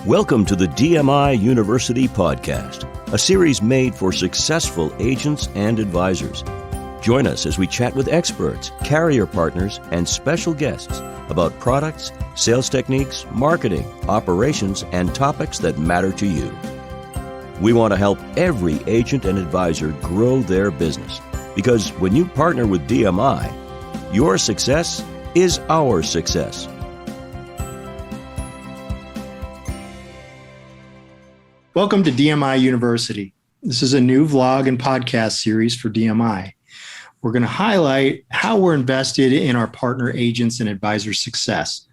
Welcome to the DMI University Podcast, a series made for successful agents and advisors. Join us as we chat with experts, carrier partners, and special guests about products, sales techniques, marketing, operations, and topics that matter to you. We want to help every agent and advisor grow their business, because when you partner with DMI, your success is our success. Welcome to DMI University. This is a new vlog and podcast series for DMI. We're going to highlight how we're invested in our partner agents and advisor success.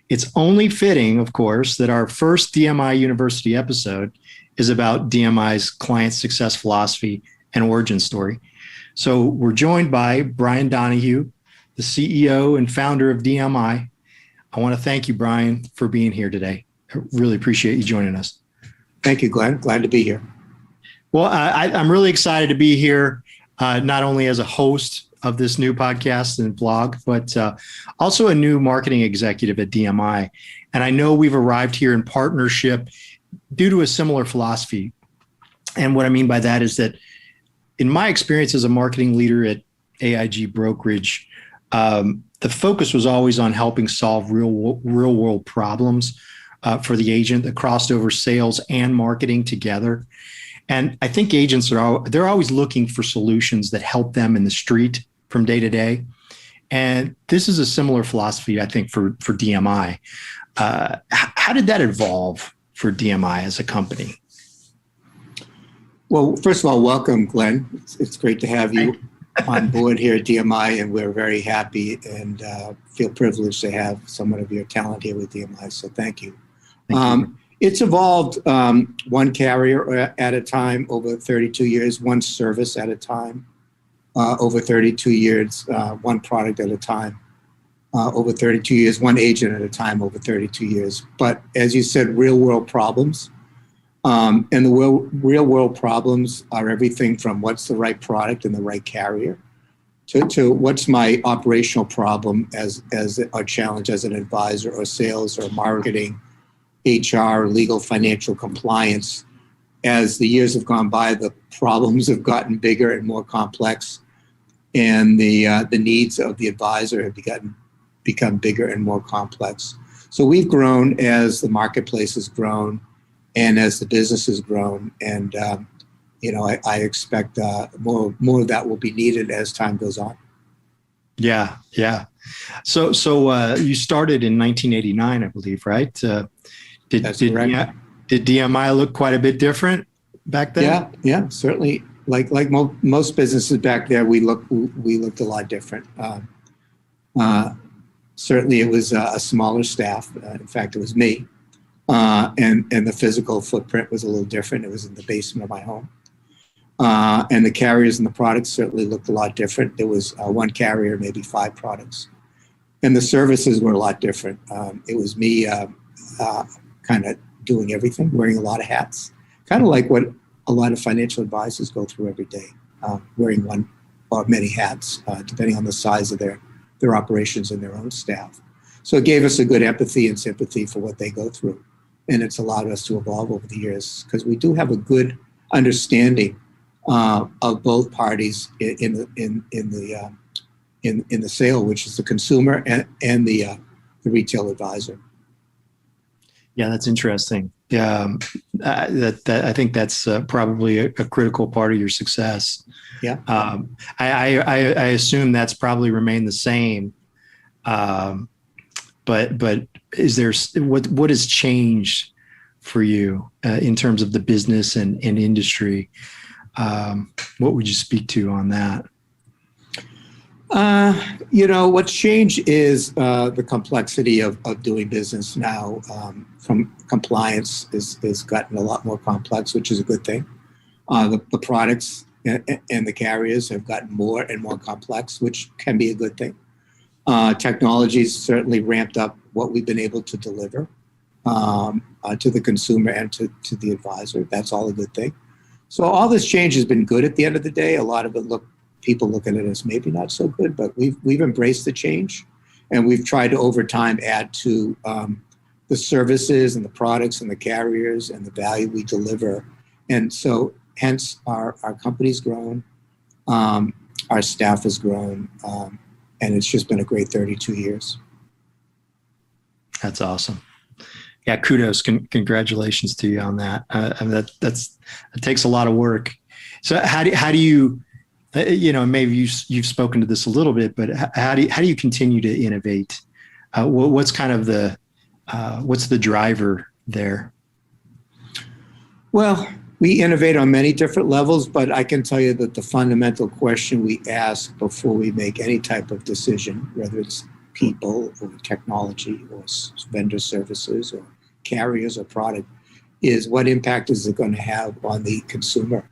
It's only fitting, of course, that our first DMI University episode is about DMI's client success philosophy and origin story. So we're joined by Brian Donahue, the CEO and founder of DMI. I want to thank you, Brian, for being here today. I really appreciate you joining us. Thank you, Glenn. Glad to be here. Well, I'm really excited to be here, not only as a host of this new podcast and blog, but also a new marketing executive at DMI. And I know we've arrived here in partnership due to a similar philosophy. And what I mean by that is that in my experience as a marketing leader at AIG Brokerage, the focus was always on helping solve real world problems for the agent that crossed over sales and marketing together. And I think agents they're always looking for solutions that help them in the street from day to day. And this is a similar philosophy, I think, for DMI. How did that evolve for DMI as a company? Well, first of all, welcome, Glenn. It's great to have you on board here at DMI, and we're very happy and feel privileged to have someone of your talent here with DMI. So thank you. It's evolved one carrier at a time over 32 years, one service at a time over 32 years, one product at a time over 32 years, one agent at a time over 32 years. But as you said, real world problems. And the real world problems are everything from what's the right product and the right carrier to what's my operational problem as a challenge as an advisor or sales or marketing, HR, legal, financial, compliance. As the years have gone by, the problems have gotten bigger and more complex, and the needs of the advisor have become bigger and more complex. So we've grown as the marketplace has grown and as the business has grown. And I expect more of that will be needed as time goes on. Yeah. So you started in 1989, I believe, right? Did DMI look quite a bit different back then? Yeah, certainly. Like most businesses back there, we looked a lot different. Certainly, it was a smaller staff. In fact, it was me, and the physical footprint was a little different. It was in the basement of my home, and the carriers and the products certainly looked a lot different. There was one carrier, maybe 5 products, and the services were a lot different. It was me. Kind of doing everything, wearing a lot of hats, kind of like what a lot of financial advisors go through every day, wearing one or many hats, depending on the size of their operations and their own staff. So it gave us a good empathy and sympathy for what they go through. And it's allowed us to evolve over the years because we do have a good understanding of both parties in the sale, which is the consumer and the retail advisor. Yeah, that's interesting. That I think that's probably a critical part of your success. Yeah. I assume that's probably remained the same. But is there what has changed for you in terms of the business and industry? What would you speak to on that? What's changed is the complexity of doing business now. From compliance has gotten a lot more complex, which is a good thing. The products and the carriers have gotten more and more complex, which can be a good thing. Technology's certainly ramped up what we've been able to deliver to the consumer and to the advisor. That's all a good thing. So all this change has been good at the end of the day. A lot of it people look at it as maybe not so good, but we've embraced the change, and we've tried to over time add to the services and the products and the carriers and the value we deliver. And so hence our company's grown, our staff has grown, and it's just been a great 32 years. That's awesome. Yeah, kudos, congratulations to you on that. I mean, that takes a lot of work. So how do you, maybe you've spoken to this a little bit, but how do you continue to innovate? What's kind of what's the driver there? Well, we innovate on many different levels, but I can tell you that the fundamental question we ask before we make any type of decision, whether it's people or technology or vendor services or carriers or product, is what impact is it going to have on the consumer?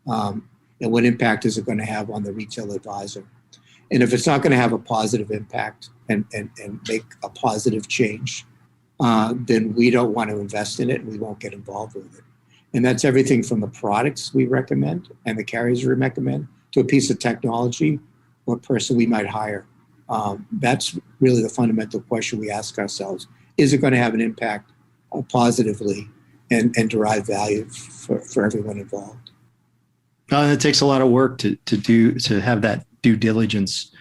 And what impact is it going to have on the retail advisor? And if it's not going to have a positive impact and make a positive change, then we don't want to invest in it and we won't get involved with it. And that's everything from the products we recommend and the carriers we recommend to a piece of technology or person we might hire. That's really the fundamental question we ask ourselves. Is it going to have an impact positively and derive value for everyone involved? It takes a lot of work to have that due diligence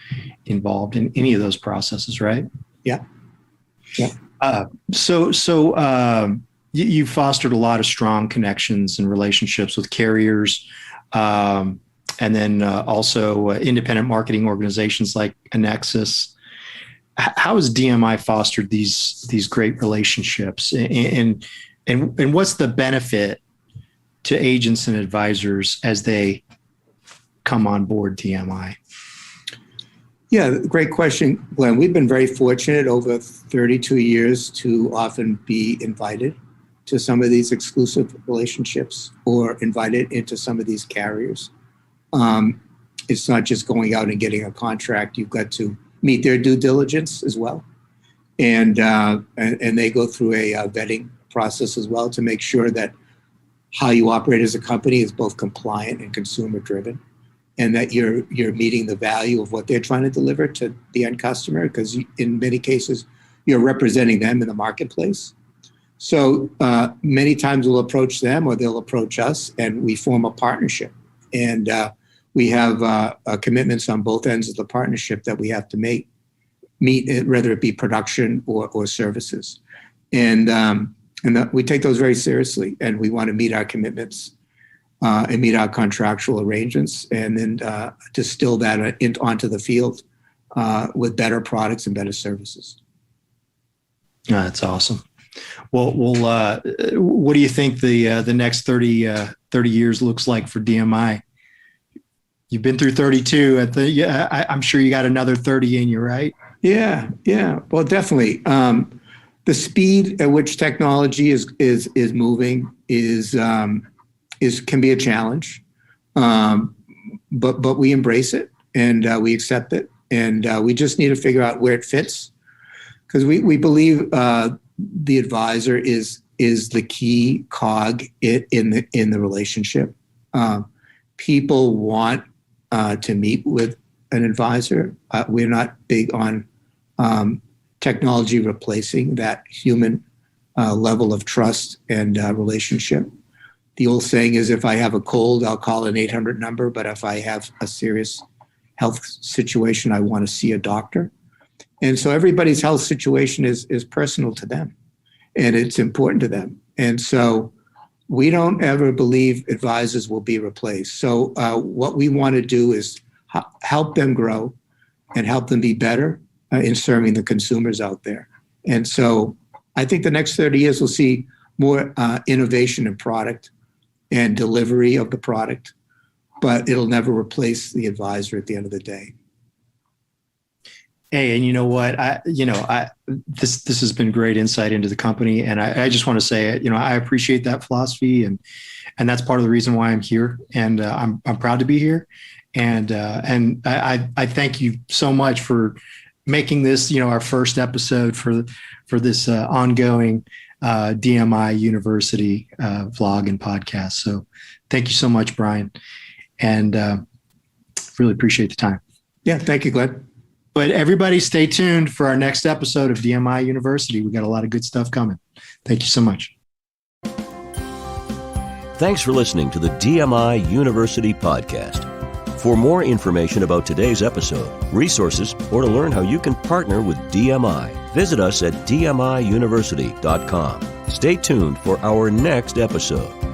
involved in any of those processes, right? Yeah. Yeah. You fostered a lot of strong connections and relationships with carriers, and then also independent marketing organizations like Annexus. How has DMI fostered these great relationships, and what's the benefit to agents and advisors as they come on board DMI? Yeah, great question, Glenn. We've been very fortunate over 32 years to often be invited to some of these exclusive relationships or invited into some of these carriers. It's not just going out and getting a contract. You've got to meet their due diligence as well. And they go through a vetting process as well to make sure that how you operate as a company is both compliant and consumer driven, and that you're meeting the value of what they're trying to deliver to the end customer, because in many cases, you're representing them in the marketplace. So many times we'll approach them or they'll approach us and we form a partnership. And we have commitments on both ends of the partnership that we have to meet, whether it be production or services. And we take those very seriously, and we want to meet our commitments and meet our contractual arrangements, and then distill that onto the field with better products and better services. That's awesome. Well, what do you think the next 30 years looks like for DMI? You've been through 32. I'm sure you got another 30 in you, right? Yeah. Well, definitely. The speed at which technology is moving can be a challenge, but we embrace it and we accept it, and we just need to figure out where it fits, because we believe the advisor is the key cog in the relationship. People want to meet with an advisor. We're not big on technology replacing that human level of trust and relationship. The old saying is, if I have a cold, I'll call an 800 number, but if I have a serious health situation, I want to see a doctor. And so everybody's health situation is personal to them, and it's important to them. And so we don't ever believe advisors will be replaced. So what we want to do is help them grow and help them be better in serving the consumers out there. And so I think the next 30 years we'll see more innovation in product and delivery of the product, but it'll never replace the advisor at the end of the day. Hey, and you know what? This has been great insight into the company, and I just want to say, I appreciate that philosophy, and that's part of the reason why I'm here, and I'm proud to be here, and I thank you so much for making this, our first episode for this ongoing DMI University vlog and podcast. So, thank you so much, Brian, and really appreciate the time. Yeah, thank you, Glenn. But everybody stay tuned for our next episode of DMI University. We got a lot of good stuff coming. Thank you so much. Thanks for listening to the DMI University podcast. For more information about today's episode, resources, or to learn how you can partner with DMI, visit us at dmiuniversity.com. Stay tuned for our next episode.